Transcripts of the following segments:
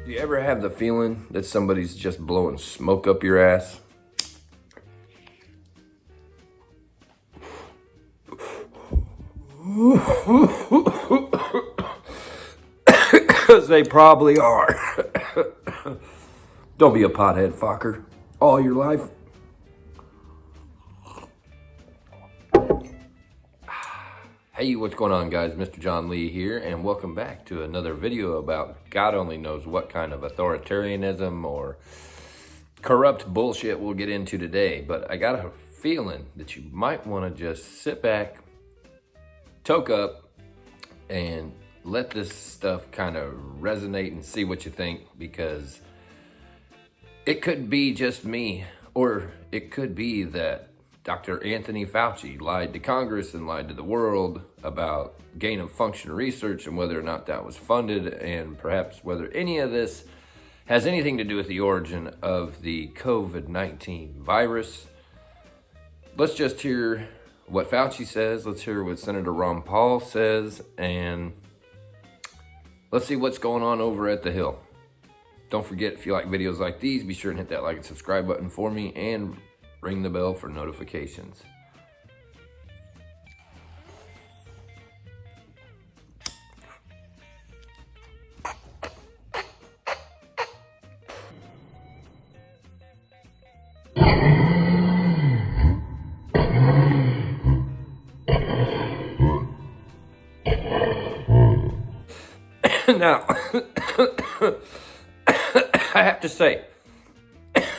Do you ever have the feeling that somebody's just blowing smoke up your ass? Because they probably are. Don't be a pothead fucker all your life. Hey, what's going on, guys? Mr. John Lee here, and welcome back to another video about God only knows what kind of authoritarianism or corrupt bullshit we'll get into today. But I got a feeling that you might want to just sit back, toke up, and let this stuff kind of resonate and see what you think, because it could be just me, or it could be that Dr. Anthony Fauci lied to Congress and lied to the world about gain of function research and whether or not that was funded, and perhaps whether any of this has anything to do with the origin of the COVID-19 virus. Let's just hear what Fauci says. Let's hear what Senator Ron Paul says, and let's see what's going on over at the Hill. Don't forget, if you like videos like these, be sure and hit that like and subscribe button for me, and ring the bell for notifications. Now, I have to say,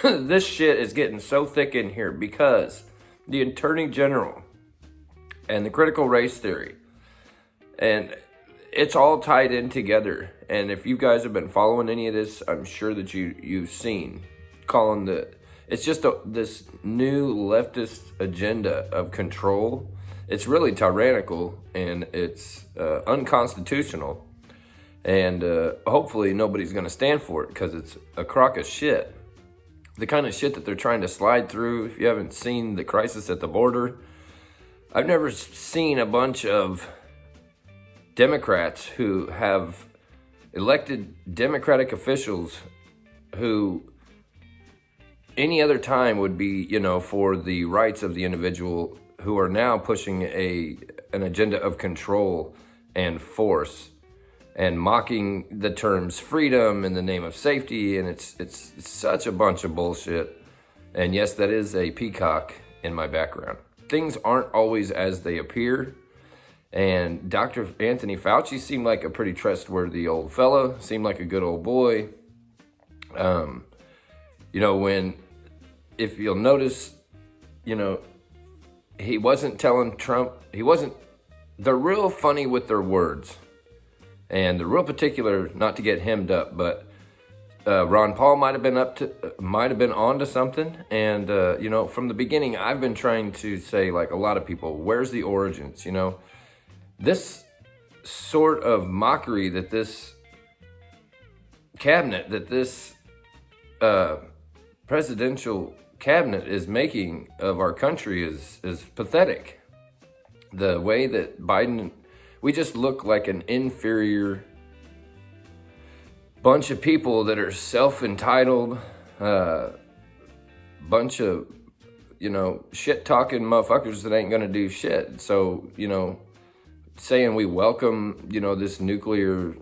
this shit is getting so thick in here because the Attorney General and the critical race theory, and it's all tied in together. And if you guys have been following any of this, I'm sure that you've seen it's just this new leftist agenda of control. It's really tyrannical, and it's unconstitutional. And hopefully nobody's going to stand for it, because it's a crock of shit. The kind of shit that they're trying to slide through. If you haven't seen the crisis at the border, I've never seen a bunch of Democrats who have elected Democratic officials who any other time would be, for the rights of the individual, who are now pushing an agenda of control and force, and mocking the terms freedom in the name of safety, and it's such a bunch of bullshit. And yes, that is a peacock in my background. Things aren't always as they appear, and Dr. Anthony Fauci seemed like a pretty trustworthy old fella, seemed like a good old boy. If you'll notice, he wasn't telling Trump, they're real funny with their words. And the real particular, not to get hemmed up, but Ron Paul might have been on to something. And from the beginning, I've been trying to say, like a lot of people, where's the origins? This sort of mockery that this cabinet, that this presidential cabinet is making of our country is pathetic. The way that Biden, we just look like an inferior bunch of people that are self-entitled, bunch of, shit-talking motherfuckers that ain't gonna do shit. So, saying we welcome, this nuclear,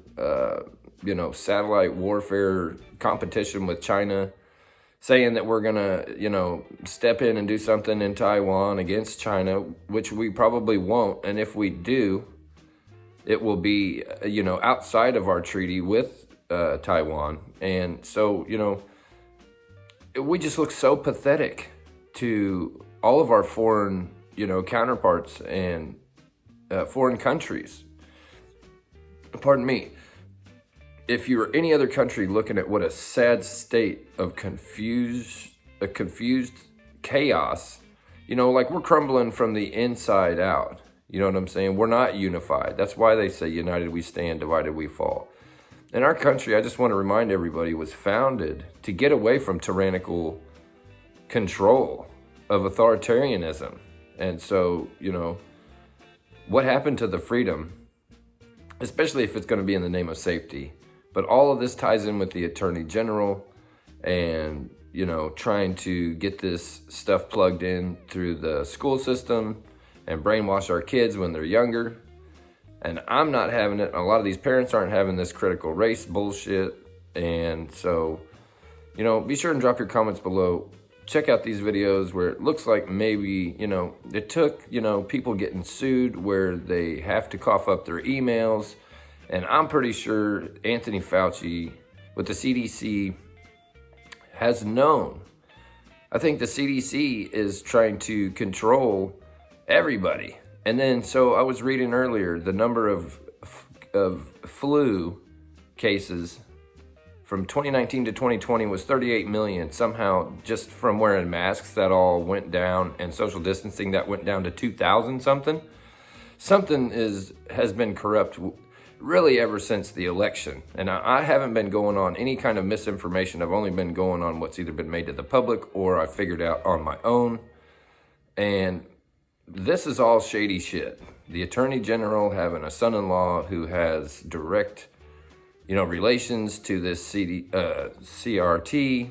satellite warfare competition with China, saying that we're gonna, step in and do something in Taiwan against China, which we probably won't. And if we do, it will be, outside of our treaty with Taiwan. And so, we just look so pathetic to all of our foreign, counterparts and foreign countries. Pardon me. If you're any other country looking at what a sad state of confused chaos, like we're crumbling from the inside out. You know what I'm saying? We're not unified. That's why they say united we stand, divided we fall. And our country, I just want to remind everybody, was founded to get away from tyrannical control of authoritarianism. And so, what happened to the freedom, especially if it's going to be in the name of safety, But all of this ties in with the Attorney General and, you know, trying to get this stuff plugged in through the school system and brainwash our kids when they're younger. And I'm not having it. A lot of these parents aren't having this critical race bullshit. And so, you know, be sure and drop your comments below. Check out these videos where it looks like maybe, you know, it took, you know, people getting sued where they have to cough up their emails. And I'm pretty sure Anthony Fauci with the CDC has known. I think the CDC is trying to control everybody. And then, so I was reading earlier, the number of flu cases from 2019 to 2020 was 38 million. Somehow, just from wearing masks, that all went down, and social distancing, that went down to 2,000 something. Something has been corrupt really ever since the election. And I haven't been going on any kind of misinformation. I've only been going on what's either been made to the public or I figured out on my own. And this is all shady shit. The Attorney General having a son-in-law who has direct, you know, relations to this CRT,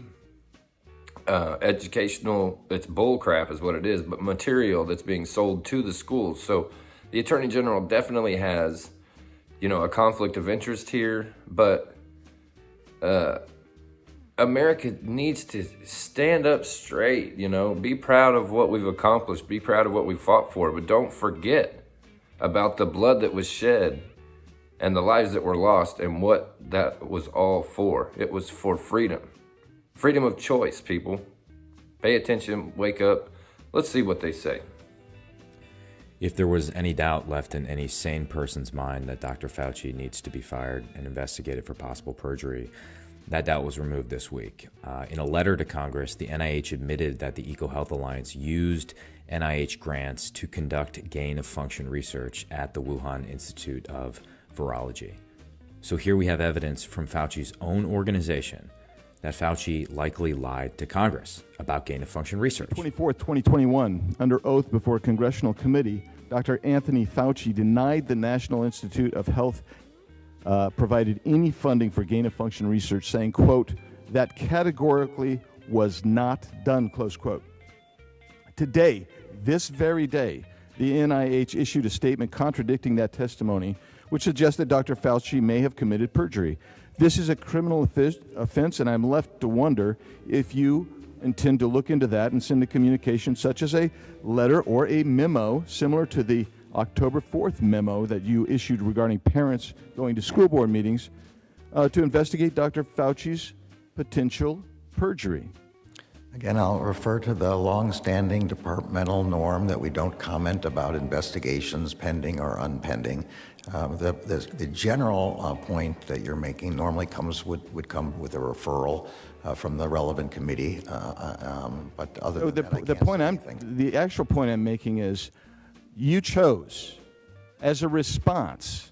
educational, it's bull crap is what it is, but material that's being sold to the schools. So the Attorney General definitely has, you know, a conflict of interest here, but America needs to stand up straight, you know, be proud of what we've accomplished, be proud of what we fought for, but don't forget about the blood that was shed and the lives that were lost and what that was all for. It was for freedom. Freedom of choice, people. Pay attention, wake up. Let's see what they say. If there was any doubt left in any sane person's mind that Dr. Fauci needs to be fired and investigated for possible perjury, that doubt was removed this week. In a letter to Congress, the NIH admitted that the EcoHealth Alliance used NIH grants to conduct gain-of-function research at the Wuhan Institute of Virology. So here we have evidence from Fauci's own organization that Fauci likely lied to Congress about gain-of-function research. 24th, 2021, under oath before a congressional committee, Dr. Anthony Fauci denied the National Institute of Health provided any funding for gain-of-function research, saying, quote, that categorically was not done, close quote. Today, this very day, the NIH issued a statement contradicting that testimony, which suggests that Dr. Fauci may have committed perjury. This is a criminal offense, and I'm left to wonder if you intend to look into that and send a communication such as a letter or a memo similar to the October 4th memo that you issued regarding parents going to school board meetings to investigate Dr. Fauci's potential perjury. Again, I'll refer to the long-standing departmental norm that we don't comment about investigations pending or unpending. The general point that you're making normally would come with a referral from the relevant committee, but other so than that, I can't say anything. The actual point I'm making is you chose, as a response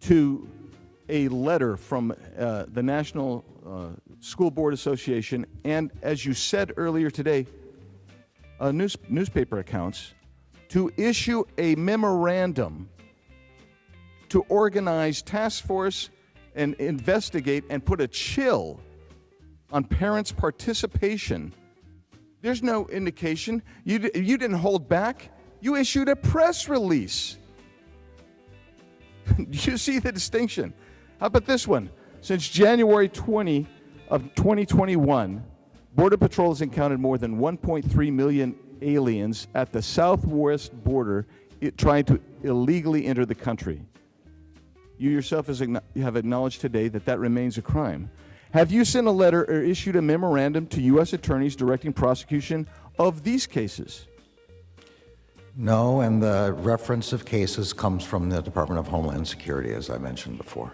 to a letter from the National School Board Association, and as you said earlier today, newspaper accounts, to issue a memorandum to organize task force and investigate and put a chill on parents' participation. There's no indication. You didn't hold back. You issued a press release. Do you see the distinction? How about this one? Since January 20 of 2021, Border Patrol has encountered more than 1.3 million aliens at the southwest border trying to illegally enter the country. You yourself have acknowledged today that remains a crime. Have you sent a letter or issued a memorandum to U.S. attorneys directing prosecution of these cases? No, and the reference of cases comes from the Department of Homeland Security, as I mentioned before.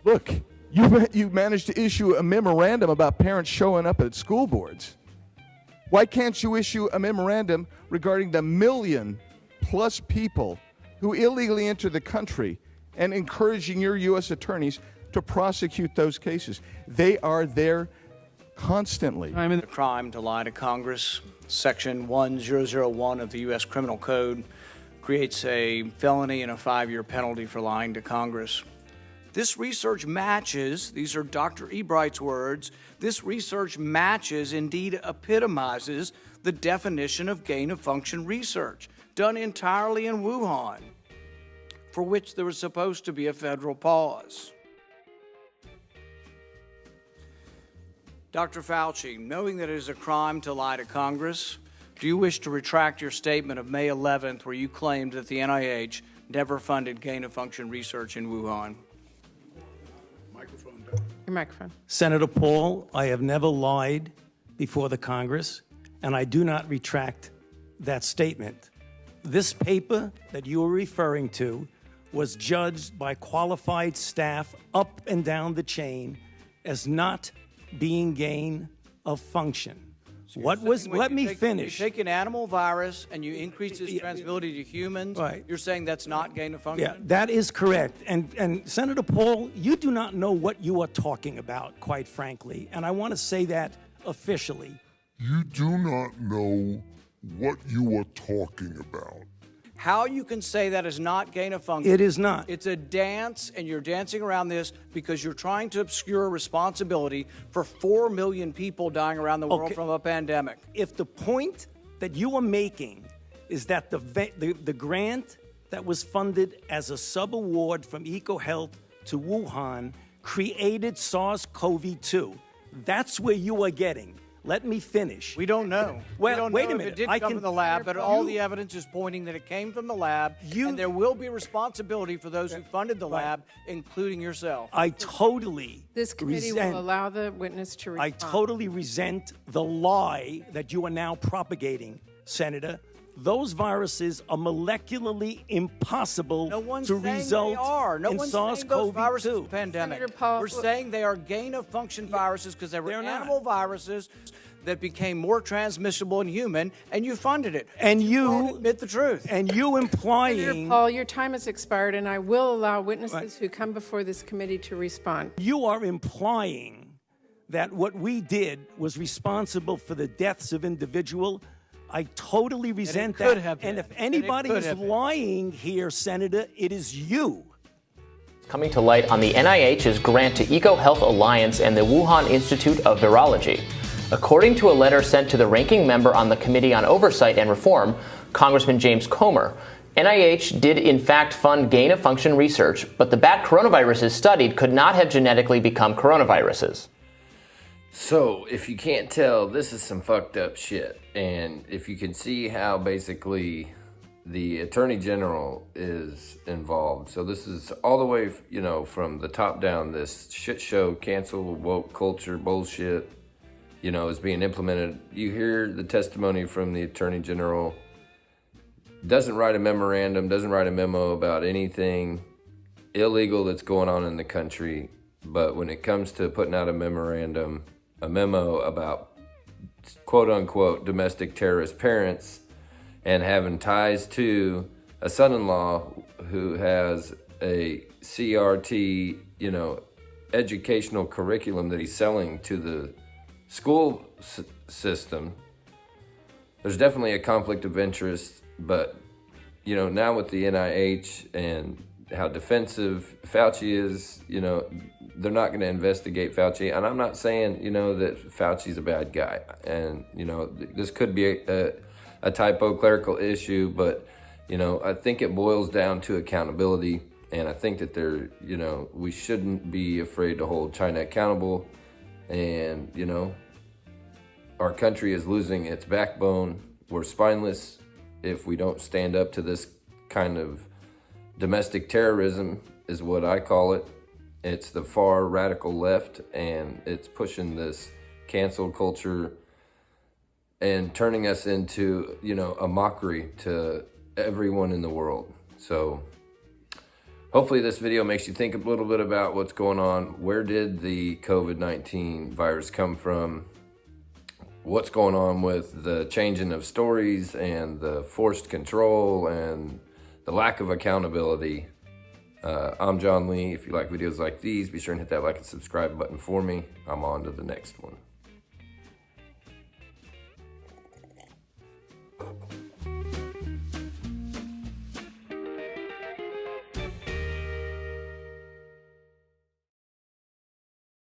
Look, you managed to issue a memorandum about parents showing up at school boards. Why can't you issue a memorandum regarding the 1 million+ people who illegally enter the country and encouraging your U.S. attorneys to prosecute those cases? They are there constantly. I'm in the crime to lie to Congress. Section 1001 of the U.S. Criminal Code creates a felony and a 5-year penalty for lying to Congress. This research matches, these are Dr. Ebright's words, this research matches, indeed epitomizes, the definition of gain-of-function research done entirely in Wuhan, for which there was supposed to be a federal pause. Dr. Fauci, knowing that it is a crime to lie to Congress, do you wish to retract your statement of May 11th where you claimed that the NIH never funded gain-of-function research in Wuhan? Your microphone. Senator Paul, I have never lied before the Congress, and I do not retract that statement. This paper that you are referring to was judged by qualified staff up and down the chain as not being gain of function. Let me finish. You take an animal virus and you increase its transmissibility to humans, right. You're saying that's not gain of function? Yeah, that is correct. And Senator Paul, you do not know what you are talking about, quite frankly. And I want to say that officially. You do not know what you are talking about. How you can say that is not gain of function? It is not. It's a dance, and you're dancing around this because you're trying to obscure responsibility for 4 million people dying around the world from a pandemic. If the point that you are making is that the grant that was funded as a sub-award from EcoHealth to Wuhan created SARS-CoV-2, that's where you are getting. Let me finish. We don't know. Well, we don't wait know a minute. If it did come from the lab, but all the evidence is pointing that it came from the lab, and there will be responsibility for those who funded the lab, including yourself. I totally This committee will allow the witness to respond. I totally resent the lie that you are now propagating, Senator. Those viruses are molecularly impossible to result in SARS-CoV-2. Pandemic. Paul, We're saying they are gain-of-function viruses because they were animal viruses that became more transmissible in human, and you funded it. And you won't admit the truth. And you implying... Senator Paul, your time has expired, and I will allow witnesses who come before this committee to respond. You are implying that what we did was responsible for the deaths of individuals. I totally resent that. And if anybody is lying here, Senator, it is you. Coming to light on the NIH's grant to EcoHealth Alliance and the Wuhan Institute of Virology. According to a letter sent to the ranking member on the Committee on Oversight and Reform, Congressman James Comer, NIH did in fact fund gain-of-function research, but the bat coronaviruses studied could not have genetically become coronaviruses. So, if you can't tell, this is some fucked up shit. And if you can see how basically the Attorney General is involved. So this is all the way, from the top down, this shit show, cancel, woke culture bullshit, is being implemented. You hear the testimony from the Attorney General, doesn't write a memorandum, doesn't write a memo about anything illegal that's going on in the country. But when it comes to putting out a memo about quote-unquote domestic terrorist parents and having ties to a son-in-law who has a CRT, educational curriculum that he's selling to the school system, there's definitely a conflict of interest. But, now with the NIH and how defensive Fauci is, they're not going to investigate Fauci. And I'm not saying, that Fauci's a bad guy. And, this could be a typo clerical issue, but, I think it boils down to accountability. And I think that we shouldn't be afraid to hold China accountable. And, our country is losing its backbone. We're spineless if we don't stand up to this kind of domestic terrorism, is what I call it. It's the far radical left, and it's pushing this cancel culture and turning us into, a mockery to everyone in the world. So hopefully this video makes you think a little bit about what's going on. Where did the COVID-19 virus come from? What's going on with the changing of stories and the forced control and the lack of accountability? I'm John Lee. If you like videos like these, be sure and hit that like and subscribe button for me. I'm on to the next one.